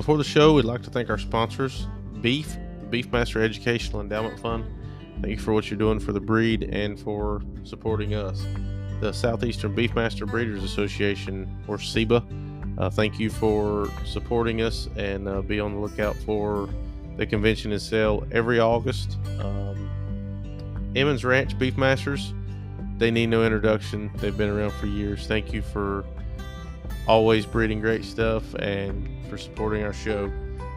before the show, we'd like to thank our sponsors, Beef, the Beefmaster Educational Endowment Fund. Thank you for what you're doing for the breed and for supporting us. The Southeastern Beefmaster Breeders Association, or SIBA, thank you for supporting us, and be on the lookout for the convention and sale every August. Emmons Ranch Beefmasters, they need no introduction. They've been around for years. Thank you for always breeding great stuff and for supporting our show.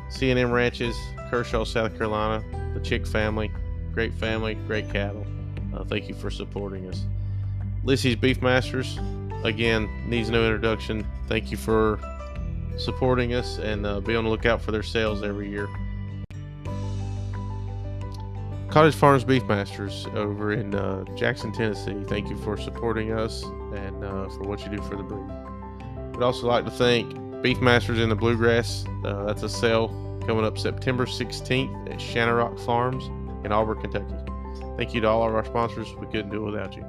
C&M Ranches, Kershaw, South Carolina, the Chick family, great cattle. Thank you for supporting us. Lissy's Beefmasters, again, needs no introduction. Thank you for supporting us, and be on the lookout for their sales every year. Cottage Farms Beefmasters over in Jackson, Tennessee. Thank you for supporting us and for what you do for the breed. We'd also like to thank Beefmasters in the Bluegrass. That's a sale coming up September 16th at Shannarock Farms in Auburn, Kentucky. Thank you to all of our sponsors. We couldn't do it without you.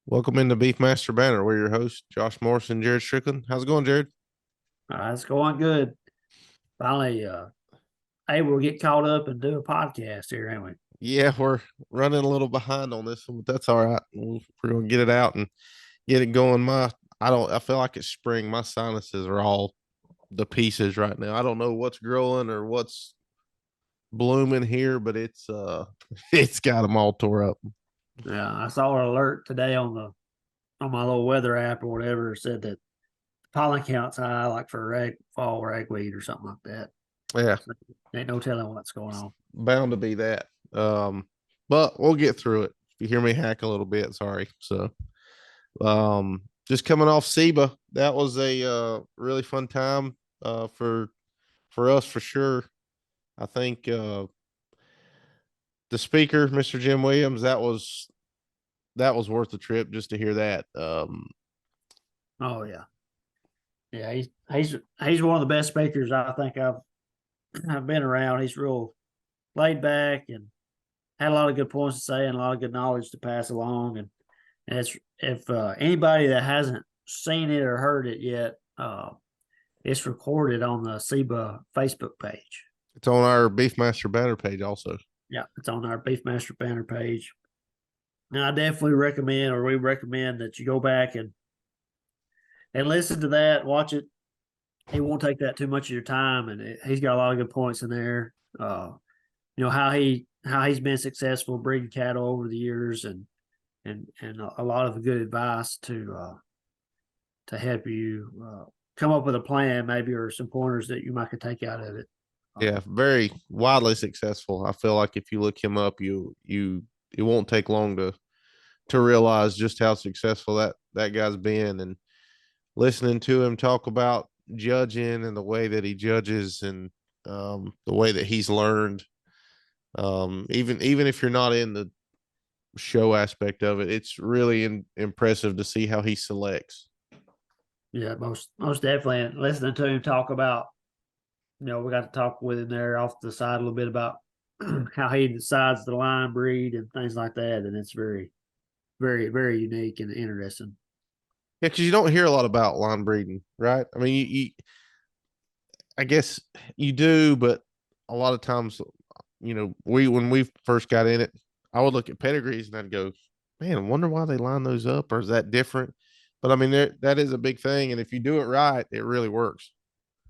Welcome into Beefmaster Banner. We're your hosts, Josh Morris and Jared Strickland. How's it going, Jared? It's going good. Finally able to get caught up and do a podcast here, ain't we? Yeah, we're running a little behind on this one, but that's all right. We're going to get it out and get it going. I feel like it's spring. My sinuses are all the pieces right now. I don't know what's growing or what's blooming here, but it's got them all tore up. Yeah, I saw an alert today on my little weather app or whatever. It said that pollen count's high, like for fall ragweed or something like that. Yeah, so ain't no telling what's going on. Bound to be that. But we'll get through it. If you hear me hack a little bit, sorry. So, just coming off SIBA, that was a really fun time for us for sure. I think the speaker, Mr. Jim Williams, that was worth the trip just to hear that. Oh yeah. Yeah, he's one of the best speakers I think I've been around. He's real laid back and had a lot of good points to say and a lot of good knowledge to pass along. And it's, if anybody that hasn't seen it or heard it yet, it's recorded on the SIBA Facebook page. It's on our Beefmaster Banner page also. Yeah, it's on our Beefmaster Banner page. And I definitely we recommend that you go back and listen to that, watch it. It won't take that too much of your time, and he's got a lot of good points in there. How he's been successful breeding cattle over the years, and a lot of good advice to help you come up with a plan, maybe, or some pointers that you might could take out of it. Yeah, very widely successful. I feel like if you look him up, it won't take long to realize just how successful that guy's been, and listening to him talk about judging and the way that he judges and the way that he's learned. Even if you're not in the show aspect of it, it's really impressive to see how he selects. Yeah, most definitely. And listening to him talk about, we got to talk with him there off the side a little bit about how he decides the line breed and things like that. And it's very, very, very unique and interesting. Yeah, because you don't hear a lot about line breeding, right? I mean, I guess you do, but a lot of times, when we first got in it, I would look at pedigrees and I'd go, man, I wonder why they line those up, or is that different? But I mean, that is a big thing, and if you do it right, it really works.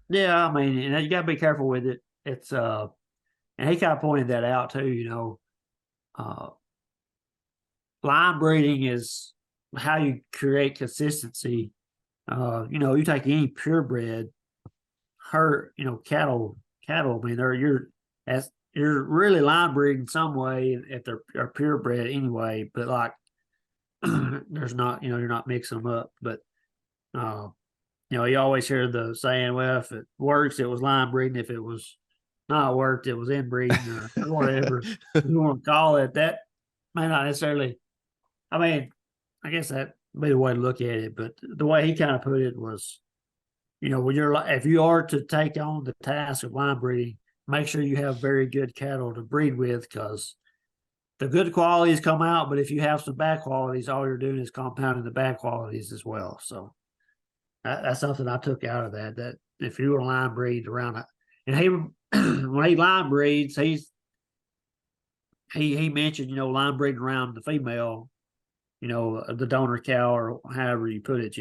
Yeah, I mean, and you got to be careful with it. It's and he kind of pointed that out too. Line breeding is how you create consistency. You take any purebred cattle. I mean, you're really line breeding in some way if they're purebred anyway. But like, there's not, you're not mixing them up. But you always hear the saying, well, if it works, it was line breeding. If it was not worked, it was inbreeding or whatever you want to call it. That may not necessarily. I mean, I guess that would be the way to look at it. But the way he kind of put it was, if you are to take on the task of line breeding, make sure you have very good cattle to breed with, because the good qualities come out, but if you have some bad qualities, all you're doing is compounding the bad qualities as well. So That's something I took out of that. That if you were line breed around it, and he when he line breeds, he mentioned line breeding around the female, the donor cow or however you put it.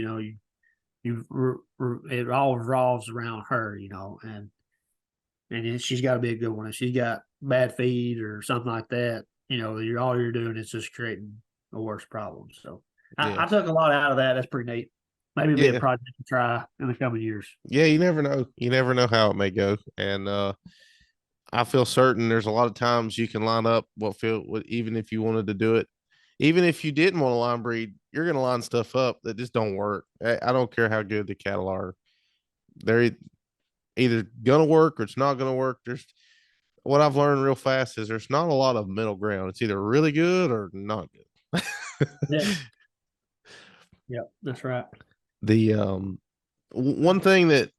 It all revolves around her, and she's got to be a good one. If she's got bad feed or something like that, all you're doing is just creating a worse problem. So Yeah, I took a lot out of that. That's pretty neat. Maybe be a yeah, project to try in the coming years. yeah. You never know. You never know how it may go, and I feel certain there's a lot of times you can line up even if you wanted to do it, even if you didn't want to line breed, you're going to line stuff up that just don't work. I don't care how good the cattle are; they're either going to work or it's not going to work. There's what I've learned real fast is there's not a lot of middle ground. It's either really good or not good. Yeah, yeah, that's right. The one thing that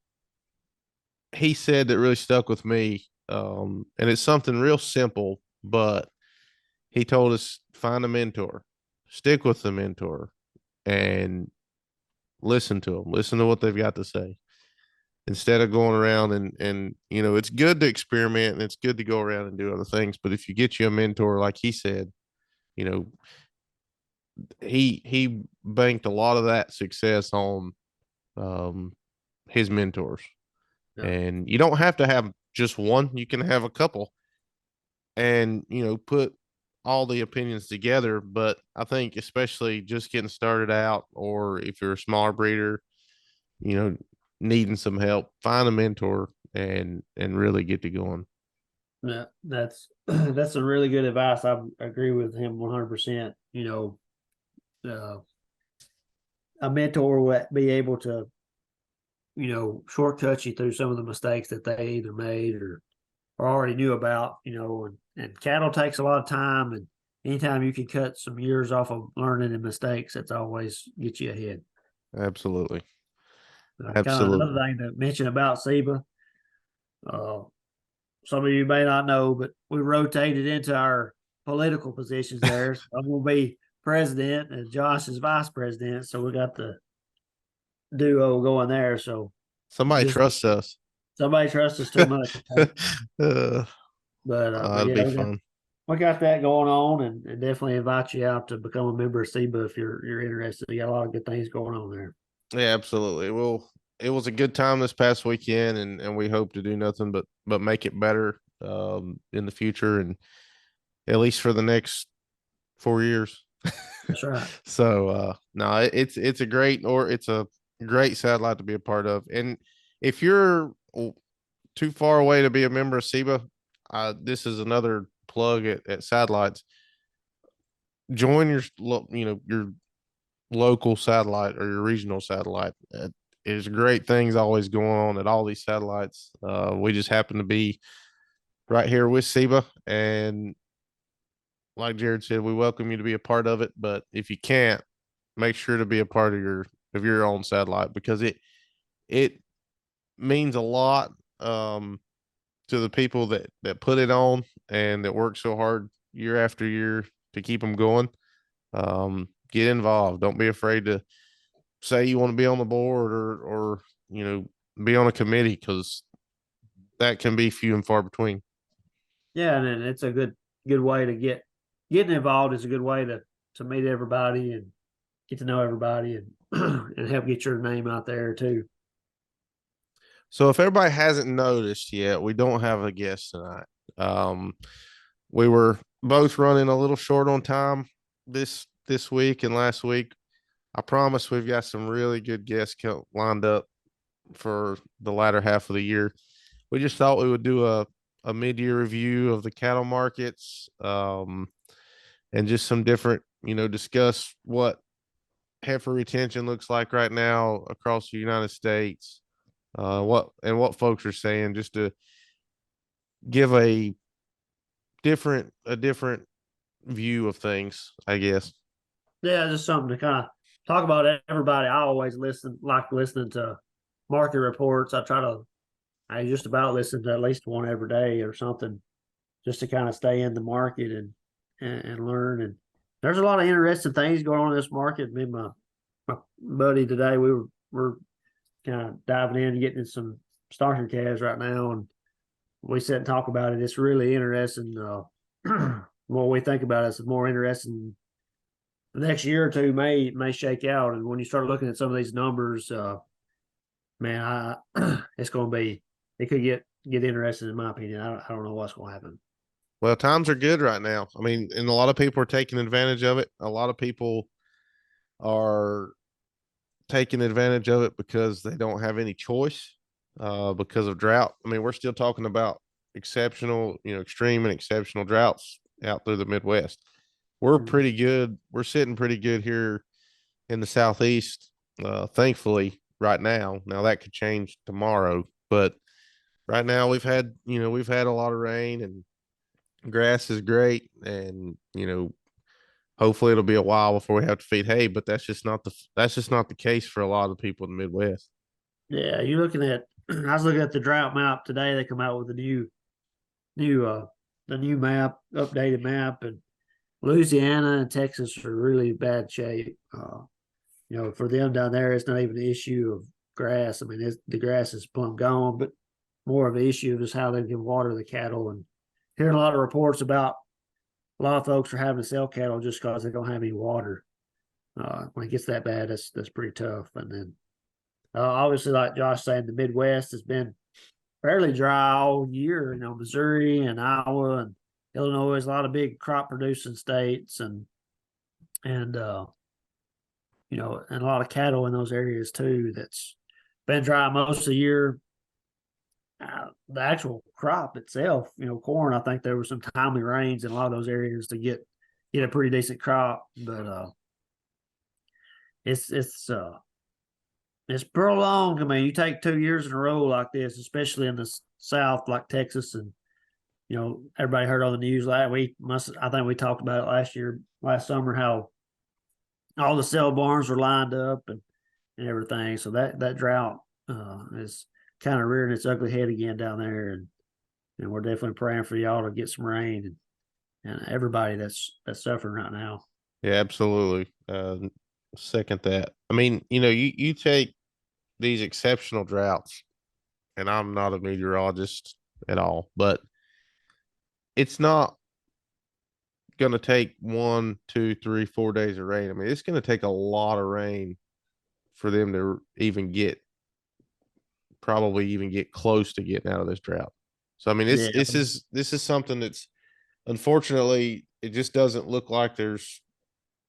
he said that really stuck with me, and it's something real simple, but he told us find a mentor, stick with the mentor, and listen to them, listen to what they've got to say instead of going around and it's good to experiment and it's good to go around and do other things, but if you get you a mentor like he said, you know he banked a lot of that success on um his mentors, Yeah, and you don't have to have just one, you can have a couple and put all the opinions together. But I think especially just getting started out, or if you're a smaller breeder, you know needing some help, find a mentor and really get to going. yeah, that's that's a really good advice. I agree with him 100%. Uh, a mentor will be able to shortcut you through some of the mistakes that they either made or already knew about, and cattle takes a lot of time, and anytime you can cut some years off of learning and mistakes, that's always get you ahead. Absolutely. Kind of another Absolutely. thing to mention about SIBA, uh, some of you may not know, but we rotated into our political positions there. So I'm going to be president and Josh is vice president. So we got the duo going there. So Somebody just trusts us. somebody trusts us too much. uh, But it'll yeah, be fun. we got that going on, and definitely invite you out to become a member of SIBA if you're interested. You got a lot of good things going on there. Yeah, absolutely. Well, it was a good time this past weekend, and we hope to do nothing but make it better in the future, and at least for the next 4 years. That's right. So no, it's a great, or it's a great satellite to be a part of. And if you're too far away to be a member of SIBA, this is another plug at satellites. Join your local satellite or your regional satellite. There's great things always going on at all these satellites. We just happen to be right here with SIBA, and like Jared said, we welcome you to be a part of it. But if you can't, make sure to be a part of your own satellite, because it means a lot to the people that put it on and that work so hard year after year to keep them going. Get involved. Don't be afraid to say you want to be on the board or be on a committee, because that can be few and far between. Yeah, and it's a good way to getting involved is a good way to meet everybody and get to know everybody and and help get your name out there too. So if everybody hasn't noticed yet, we don't have a guest tonight. Um, we were both running a little short on time this week and last week. I promise we've got some really good guests lined up for the latter half of the year. We just thought we would do a mid-year review of the cattle markets, and just some different, discuss what heifer retention looks like right now across the United States, what folks are saying, just to give a different view of things, I guess. Yeah, just something to kind of talk about everybody. I always like listening to market reports. I just about listen to at least one every day or something, just to kind of stay in the market and learn. And there's a lot of interesting things going on in this market. Me and my buddy today, we were kind of diving in and getting some starter calves right now, and we sit and talk about it. It's really interesting. What we think about it is more interesting. The next year or two may shake out, and when you start looking at some of these numbers, man, it's going to be. It could get interesting in my opinion. I don't know what's going to happen. Well, times are good right now. I mean, and a lot of people are taking advantage of it. A lot of people are taking advantage of it because they don't have any choice because of drought. I mean, we're still talking about exceptional, extreme and exceptional droughts out through the Midwest. We're pretty good. We're sitting pretty good here in the Southeast, thankfully, right now. Now that could change tomorrow, but right now we've had a lot of rain and grass is great, and hopefully it'll be a while before we have to feed hay, but that's just not the case for a lot of people in the Midwest. Yeah, you're looking at. I was looking at the drought map today. They come out with the new map, updated map, and Louisiana and Texas are really bad shape. For them down there, it's not even an issue of grass. I mean, the grass is plumb gone, but more of an issue of just how they can water the cattle. And hearing a lot of reports about a lot of folks are having to sell cattle just because they don't have any water. When it gets that bad, that's pretty tough. And then obviously, like Josh saying, the Midwest has been fairly dry all year. Missouri and Iowa and Illinois, a lot of big crop producing states, and and a lot of cattle in those areas too. That's been dry most of the year. The actual crop itself, corn, I think there were some timely rains in a lot of those areas to get a pretty decent crop, but it's prolonged. I mean, you take 2 years in a row like this, especially in the South, like Texas, and everybody heard on the news I think we talked about it last summer, how all the cell barns were lined up and everything. So that drought is kind of rearing its ugly head again down there, and we're definitely praying for y'all to get some rain and everybody that's suffering right now. Yeah, absolutely. Second that. I mean, you take these exceptional droughts, and I'm not a meteorologist at all, but it's not going to take 1, 2, 3, 4 days of rain. I mean, it's going to take a lot of rain for them to probably even get close to getting out of this drought. So I mean, Yeah. this is something that's, unfortunately, it just doesn't look like there's,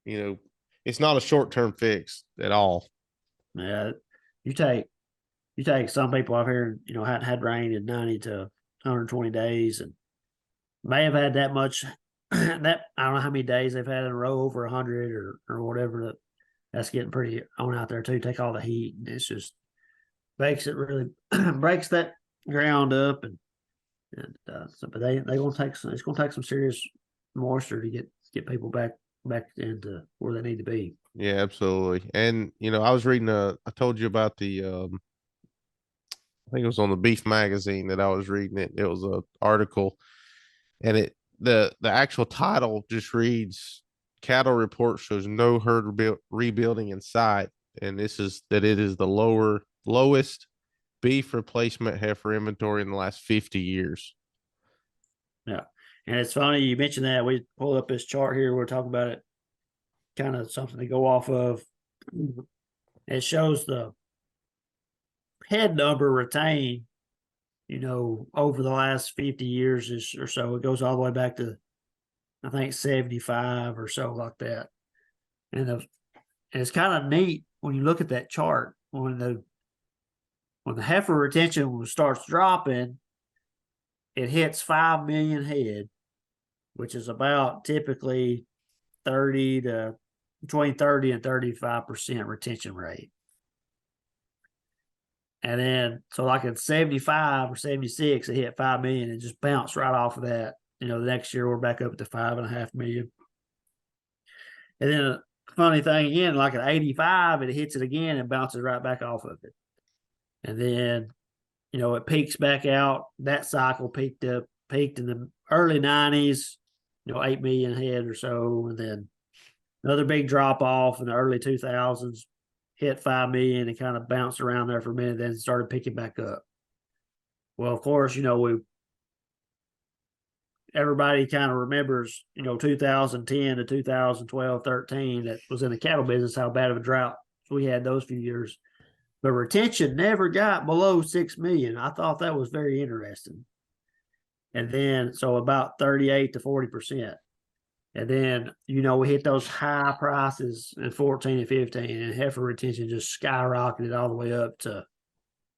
it's not a short-term fix at all. Yeah, you take some people out here, hadn't had rain in 90 to 120 days, and may have had that much. That I don't know how many days they've had in a row over 100 or whatever. That's getting pretty on out there too. Take all the heat, and it's just makes it really breaks that ground up, and but they gonna take it's gonna take some serious moisture to get people back into where they need to be. Yeah, absolutely. And I was reading I told you about the I think it was on the Beef magazine that I was reading it. It was an article, and the actual title just reads, "Cattle report shows no herd rebuilding in sight," and this is that it is the lowest beef replacement heifer inventory in the last 50 years. Yeah, and it's funny you mentioned that. We pulled up this chart here. We're talking about it, kind of something to go off of. It shows the head number retained, over the last 50 years or so. It goes all the way back to, I think, 75 or so, like that. And it's kind of neat when you look at that chart. When the heifer retention starts dropping, it hits 5 million head, which is about typically between 30 and 35% retention rate. And then, so like in 75 or 76, it hit 5 million and just bounced right off of that. The next year we're back up to 5.5 million. And then a funny thing again, like at 85, it hits it again and bounces right back off of it. And then, it peaks back out. That cycle peaked in the early 90s, 8 million head or so. And then another big drop off in the early 2000s. hit 5 million and kind of bounced around there for a minute, then started picking back up. Well, of course, everybody kind of remembers, 2010 to 2012, 13, that was in the cattle business, how bad of a drought we had those few years. But retention never got below 6 million. I thought that was very interesting. And then, so about 38 to 40%. And then, we hit those high prices in 14 and 15, and heifer retention just skyrocketed all the way up to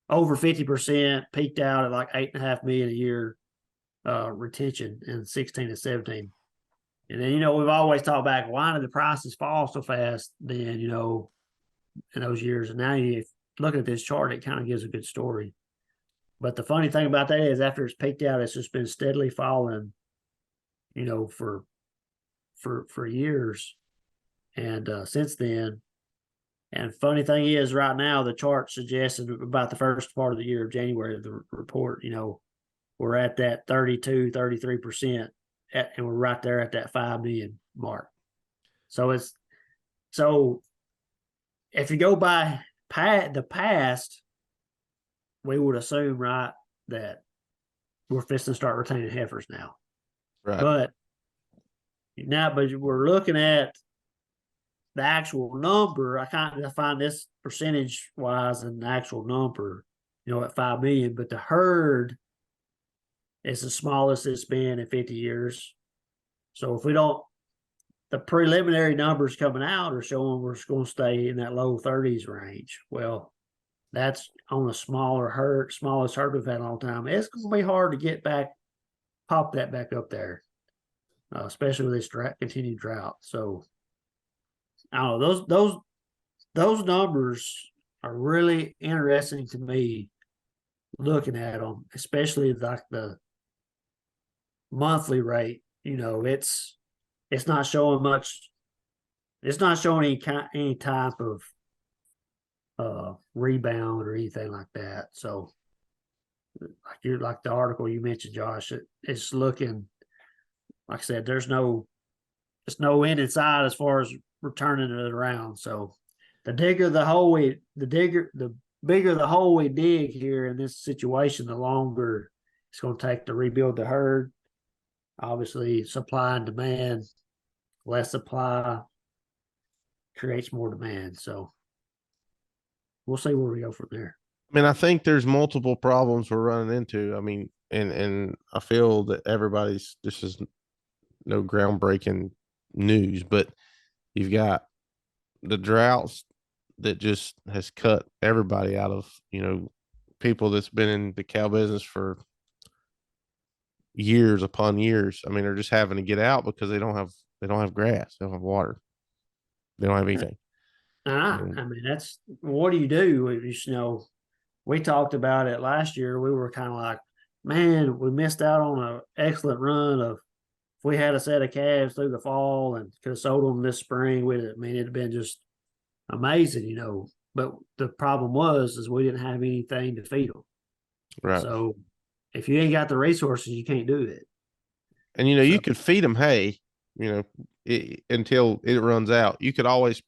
over 50%, peaked out at like 8.5 million a year retention in 16 and 17. And then, we've always talked back, why did the prices fall so fast then, in those years? And now you look at this chart, it kind of gives a good story. But the funny thing about that is after it's peaked out, it's just been steadily falling, for years. And since then, and funny thing is right now, the chart suggested about the first part of the year of January of the report, we're at that 32, 33%, and we're right there at that 5 million mark. So if you go by the past, we would assume, right, that we're fixing to start retaining heifers now. Right. But we're looking at the actual number. I kind of find this percentage wise and the actual number, at 5 million, but the herd is the smallest it's been in 50 years. So if we don't, the preliminary numbers coming out are showing we're going to stay in that low 30s range. Well, that's on a smallest herd we've had in a long time. It's going to be hard to pop that back up there, especially with this continued drought. So I don't know, those numbers are really interesting to me looking at them, especially like the monthly rate. It's not showing much. It's not showing any type of rebound or anything like that. So like the article you mentioned, Josh, it's looking, like I said, there's no end in sight as far as returning it around. So the bigger the hole we dig here in this situation, the longer it's going to take to rebuild the herd. Obviously, supply and demand, less supply creates more demand. So we'll see where we go from there. I mean, I think there's multiple problems we're running into. I mean, and I feel that this is no groundbreaking news, but you've got the droughts that just has cut everybody out of, people that's been in the cow business for years upon years. I mean, they're just having to get out because they don't have grass, they don't have water, they don't have anything. I mean, what do you do? We talked about it last year. We were kind of like, man, we missed out on an excellent run of, if we had a set of calves through the fall and could have sold them this spring, it'd have been just amazing, But the problem is we didn't have anything to feed them. Right. So if you ain't got the resources, you can't do it. And you could feed them hay, until it runs out. You could always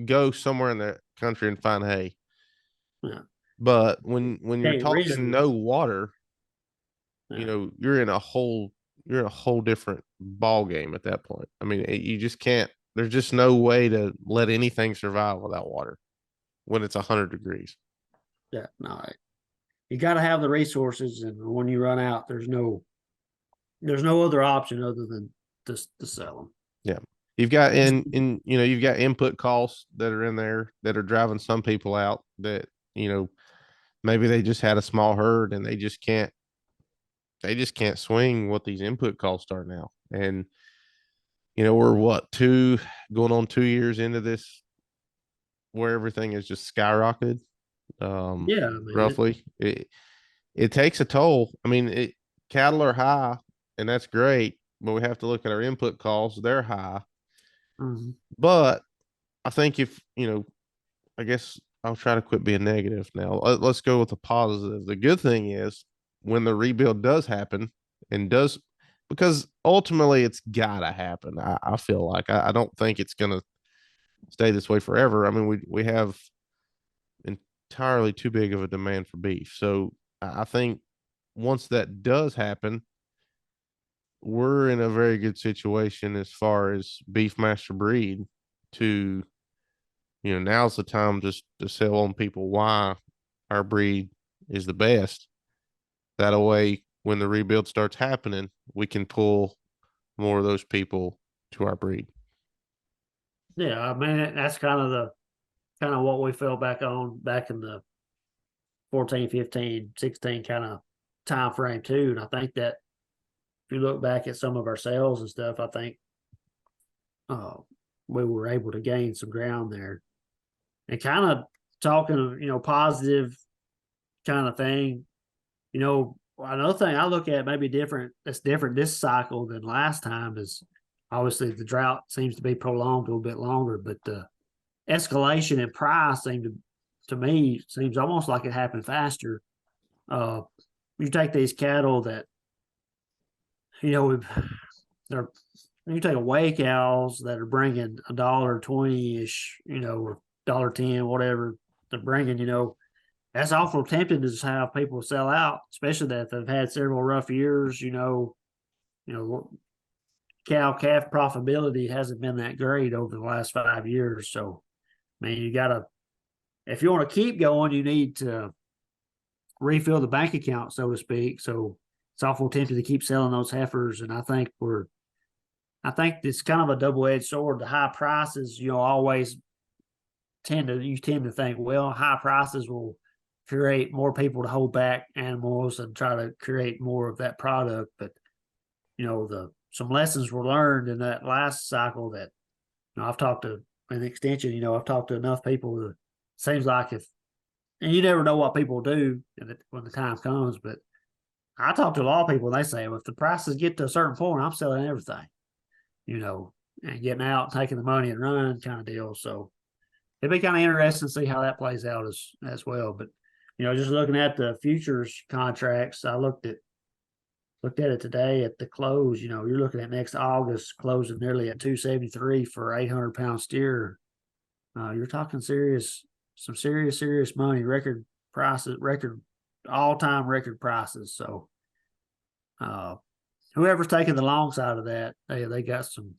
go somewhere in the country and find hay. Yeah. But when you're talking no water, you're in a whole different ball game at that point. I mean, you just can't. There's just no way to let anything survive without water when it's 100 degrees. Yeah, no. You got to have the resources, and when you run out, there's no other option other than to sell them. Yeah, you've got you've got input costs that are in there that are driving some people out. That maybe they just had a small herd and they just can't swing what these input costs are now. And we're going on 2 years into this where everything is just skyrocketed. Yeah, I mean, roughly it takes a toll. I mean, cattle are high, and that's great, but we have to look at our input costs. They're high. Mm-hmm. But I think I guess I'll try to quit being negative now. Let's go with the positive. The good thing is when the rebuild does happen because ultimately it's gotta happen. I feel like I don't think it's gonna stay this way forever. I mean, we have entirely too big of a demand for beef. So I think once that does happen, we're in a very good situation as far as beef master breed to, now's the time just to sell on people why our breed is the best. That way, when the rebuild starts happening, we can pull more of those people to our breed. Yeah, I mean that's kind of what we fell back on back in the 14, 15, 16 kind of time frame too. And I think that if you look back at some of our sales and stuff, I think uh, we were able to gain some ground there. And kind of talking, positive kind of thing. Another thing I look at maybe that's different this cycle than last time is obviously the drought seems to be prolonged a little bit longer, but the escalation in price to me seems almost like it happened faster. You take these cattle that they're you take away cows that are bringing $1.20 ish, or $1.10, whatever they're bringing, that's awful tempting to just have people sell out, especially that they've had several rough years. Cow calf profitability hasn't been that great over the last 5 years. So, I mean, if you want to keep going, you need to refill the bank account, so to speak. So it's awful tempting to keep selling those heifers. And I think it's kind of a double-edged sword. The high prices, always tend to think, well, high prices will create more people to hold back animals and try to create more of that product. But some lessons were learned in that last cycle that I've talked to an extension. I've talked to enough people that seems like and you never know what people do when the time comes. But I talk to a lot of people and they say, well, if the prices get to a certain point, I'm selling everything, and getting out, taking the money and running kind of deal. So it'd be kind of interesting to see how that plays out as well. But just looking at the futures contracts, I looked at it today at the close. You're looking at next August closing nearly at 273 for 800-pound steer. You're talking some serious money, record prices, all-time record prices. So whoever's taking the long side of that, they got some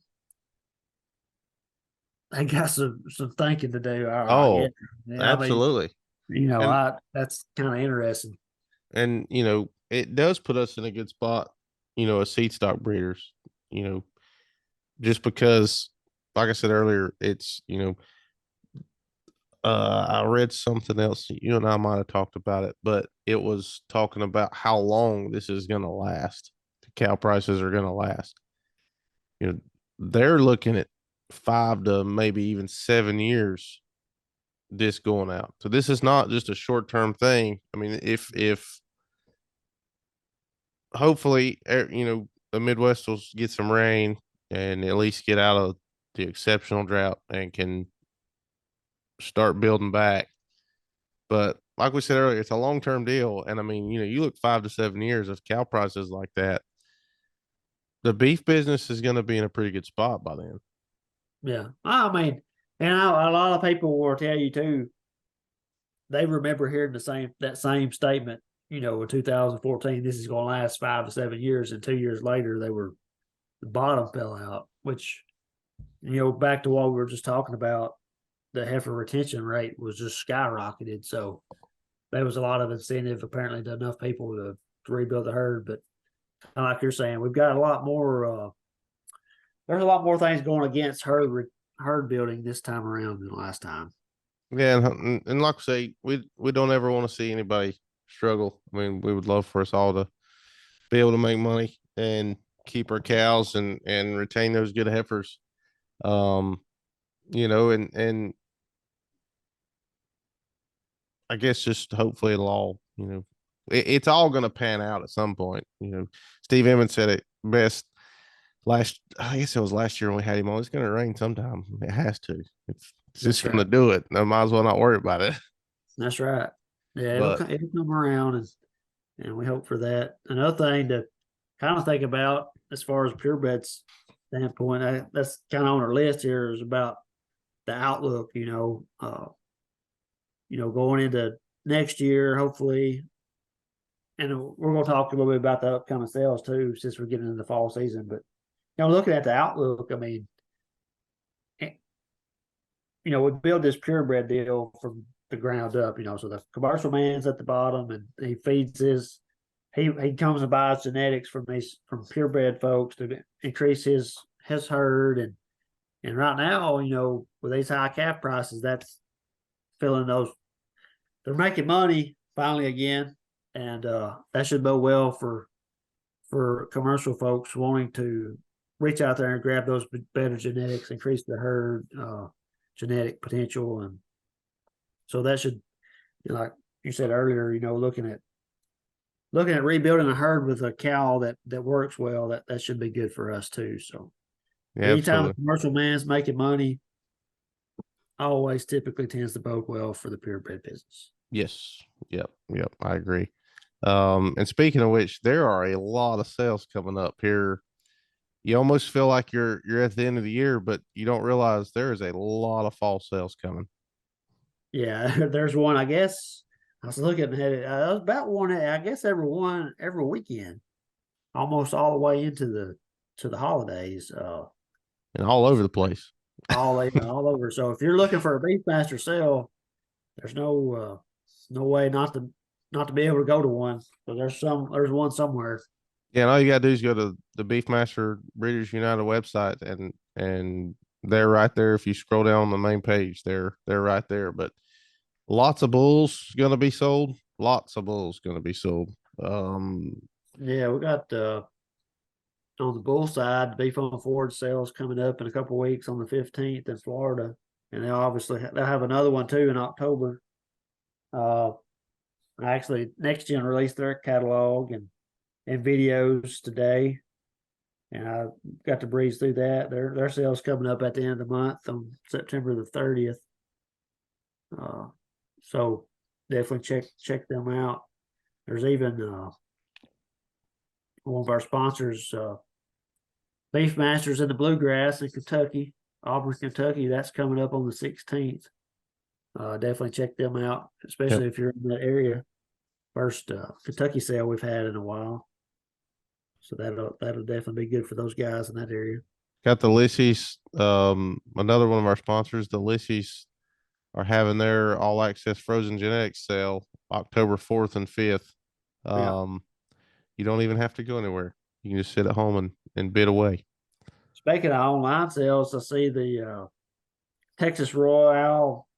thinking to do. I Oh, guess. Yeah, absolutely. And that's kind of interesting. and it does put us in a good spot, as seed stock breeders, just because, like I said earlier, it's I read something else. You and I might have talked about it, but it was talking about how long this is going to last. The cow prices are going to last. They're looking at 5 to maybe even 7 years. This going out, so this is not just a short term thing. I mean, if hopefully, the Midwest will get some rain and at least get out of the exceptional drought and can start building back. But like we said earlier, it's a long term deal. And I mean, you look 5 to 7 years of cow prices like that, the beef business is going to be in a pretty good spot by then. Yeah, I mean, and a lot of people will tell you too. They remember hearing that same statement. In 2014, this is going to last 5 to 7 years, and 2 years later, the bottom fell out. Which, back to what we were just talking about, the heifer retention rate was just skyrocketed. So there was a lot of incentive apparently to enough people to rebuild the herd. But like you're saying, we've got a lot more. There's a lot more things going against herd building this time around than last time. Yeah, and like I say, we don't ever want to see anybody struggle. I mean, we would love for us all to be able to make money and keep our cows and retain those good heifers. Um, and I guess just hopefully it'll all, it's all going to pan out at some point. Steve Emmons said it best I guess it was last year when we had him on. It's going to rain sometime. It has to. It's just going to do it. I might as well not worry about it. That's right. Yeah, But it'll come around, and we hope for that. Another thing to kind of think about as far as purebreds standpoint, that's kind of on our list here is about the outlook. Going into next year, hopefully, and we're going to talk a little bit about the upcoming sales too, since we're getting into the fall season. But looking at the outlook, I mean, eh, we build this purebred deal from the ground up. So the commercial man's at the bottom, and he feeds his. He comes and buys genetics from purebred folks to increase his herd, and right now, with these high calf prices, that's filling those. They're making money finally again, and that should bode well for commercial folks wanting to reach out there and grab those better genetics, increase the herd genetic potential, and so that should, like you said earlier, looking at rebuilding a herd with a cow that works well, that should be good for us too. So Yeah, anytime a absolutely. commercial man's making money, always typically tends to bode well for the purebred business. Yes. Yep. Yep. I agree. And speaking of which, there are a lot of sales coming up here. You almost feel like you're at the end of the year, but you don't realize there is a lot of fall sales coming. Yeah, there's one. I guess I was looking at it. I was about one. I guess every weekend, almost all the way into the holidays. And all over the place. All over. So if you're looking for a Beefmaster sale, there's no way not to be able to go to one. So there's one somewhere. Yeah, and all you gotta do is go to the Beefmaster Breeders United website, and they're right there. If you scroll down on the main page, they're right there. But lots of bulls gonna be sold. Lots of bulls gonna be sold. Yeah, we got on the bull side, the beef on Ford sales coming up in a couple of weeks on the 15th in Florida, and they'll have another one too in October. Uh, Actually, Next Gen released their catalog and videos today, and I got to breeze through that. Their sales coming up at the end of the month on September the 30th. So definitely check them out. There's even one of our sponsors, Beef Masters in the Bluegrass in Kentucky, Auburn, Kentucky. That's coming up on the 16th. Definitely check them out, yep. especially if you're in that area. First Kentucky sale we've had in a while, so that'll definitely be good for those guys in that area. Got the Lissies. Another one of our sponsors, the Lissies, are having their all access frozen genetics sale October 4th and 5th. Yeah. You don't even have to go anywhere. You can just sit at home and bid away. Speaking of online sales, I see the Texas Royale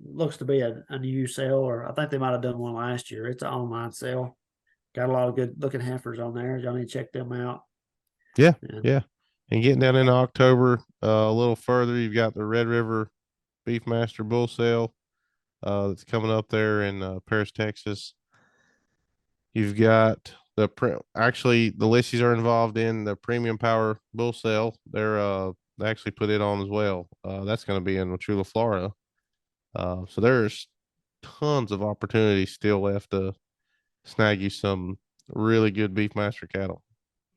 looks to be a new sale, or I think they might have done one last year. It's an online sale. Got a lot of good looking heifers on there. Y'all need to check them out. Yeah, And yeah. And getting down into October, a little further, you've got the Red River Beefmaster Bull Sale that's coming up there in Paris, Texas. You've got actually the Lissies are involved in the Premium Power Bull Sale. They actually put it on as well. That's going to be in Wauchula, Florida. So there's tons of opportunities still left to snag you some really good Beefmaster cattle.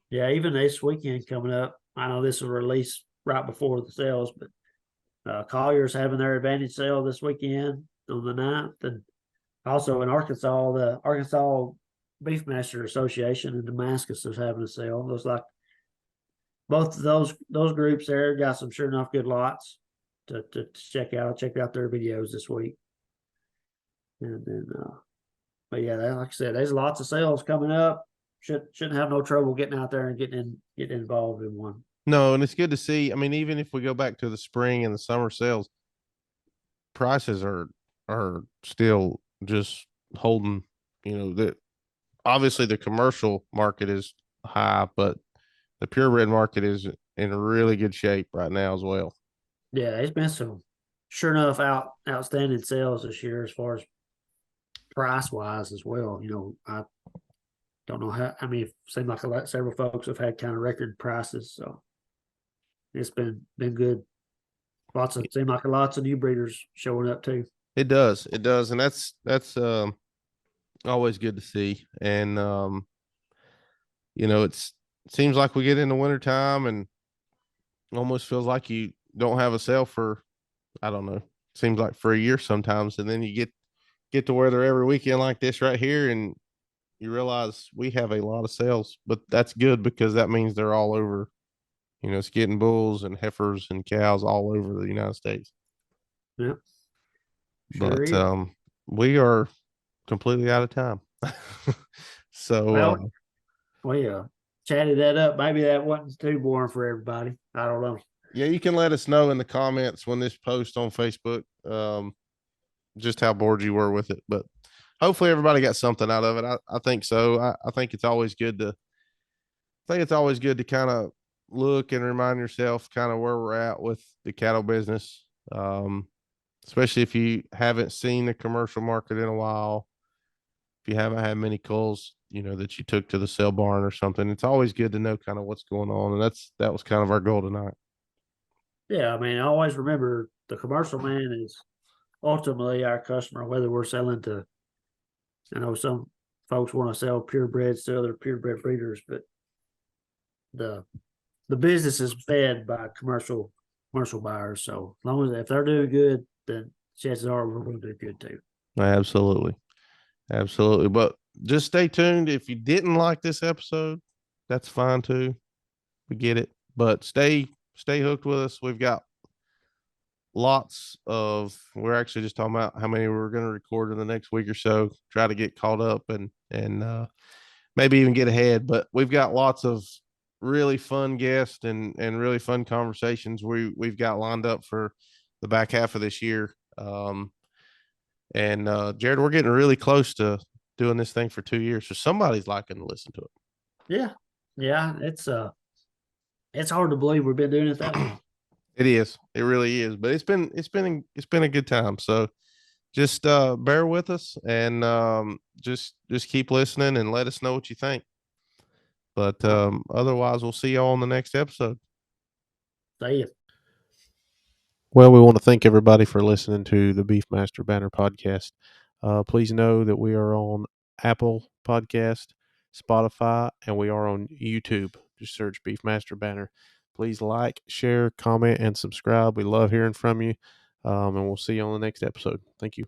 yeah, even this weekend coming up, I know this will release right before the sales, but Collier's having their advantage sale this weekend on the 9th. And also in Arkansas, the Arkansas Beefmaster Association in Damascus is having a sale. Looks like both of those groups there got some sure enough good lots to check out. Check out their videos this week. And then but yeah, like I said, there's lots of sales coming up. Shouldn't have no trouble getting out there and getting involved in one. No, and it's good to see. I mean, even if we go back to the spring and the summer sales, prices are still just holding. That obviously the commercial market is high, but the purebred market is in really good shape right now as well. Yeah, it's been some sure enough outstanding sales this year as far as price wise as well. I don't know how. I mean, it seemed like several folks have had kind of record prices, so it's been good. Seem like lots of new breeders showing up too. It does, and that's always good to see. And it seems like we get into wintertime and almost feels like you don't have a sale for, I don't know, seems like for a year sometimes, and then you get to where they're every weekend like this right here, and you realize we have a lot of sales, but that's good because that means they're all over. It's getting bulls and heifers and cows all over the United States. Yeah, sure But is. we are completely out of time. So Well, we chatted that up. Maybe that wasn't too boring for everybody. I don't know. yeah, you can let us know in the comments when this post on Facebook, just how bored you were with it. But hopefully everybody got something out of it. I think so. I think it's always good to kind of look and remind yourself kind of where we're at with the cattle business. Especially if you haven't seen the commercial market in a while, if you haven't had many culls, that you took to the sale barn or something. It's always good to know kind of what's going on, and that was kind of our goal tonight. Yeah, I mean, I always remember the commercial man is ultimately our customer, whether we're selling to, some folks want to sell purebreds to other purebred breeders, but the the business is fed by commercial buyers. So as long as if they're doing good, then chances are we're going to do good too. Absolutely. Absolutely. But just stay tuned. If you didn't like this episode, that's fine too. We get it. But stay hooked with us. We've got we're actually just talking about how many we're going to record in the next week or so, try to get caught up and maybe even get ahead. But we've got lots of really fun guests and really fun conversations we've got lined up for the back half of this year. And Jared, we're getting really close to doing this thing for 2 years, so somebody's liking to listen to it. Yeah, yeah, it's hard to believe we've been doing it that long. It is, it really is, but it's been a good time. So just bear with us and just keep listening and let us know what you think. But otherwise, we'll see y'all on the next episode. See ya. Well, we want to thank everybody for listening to the Beefmaster Banner podcast. Please know that we are on Apple Podcast, Spotify, and we are on YouTube. Just search Beefmaster Banner. Please like, share, comment, and subscribe. We love hearing from you. And we'll see you on the next episode. Thank you.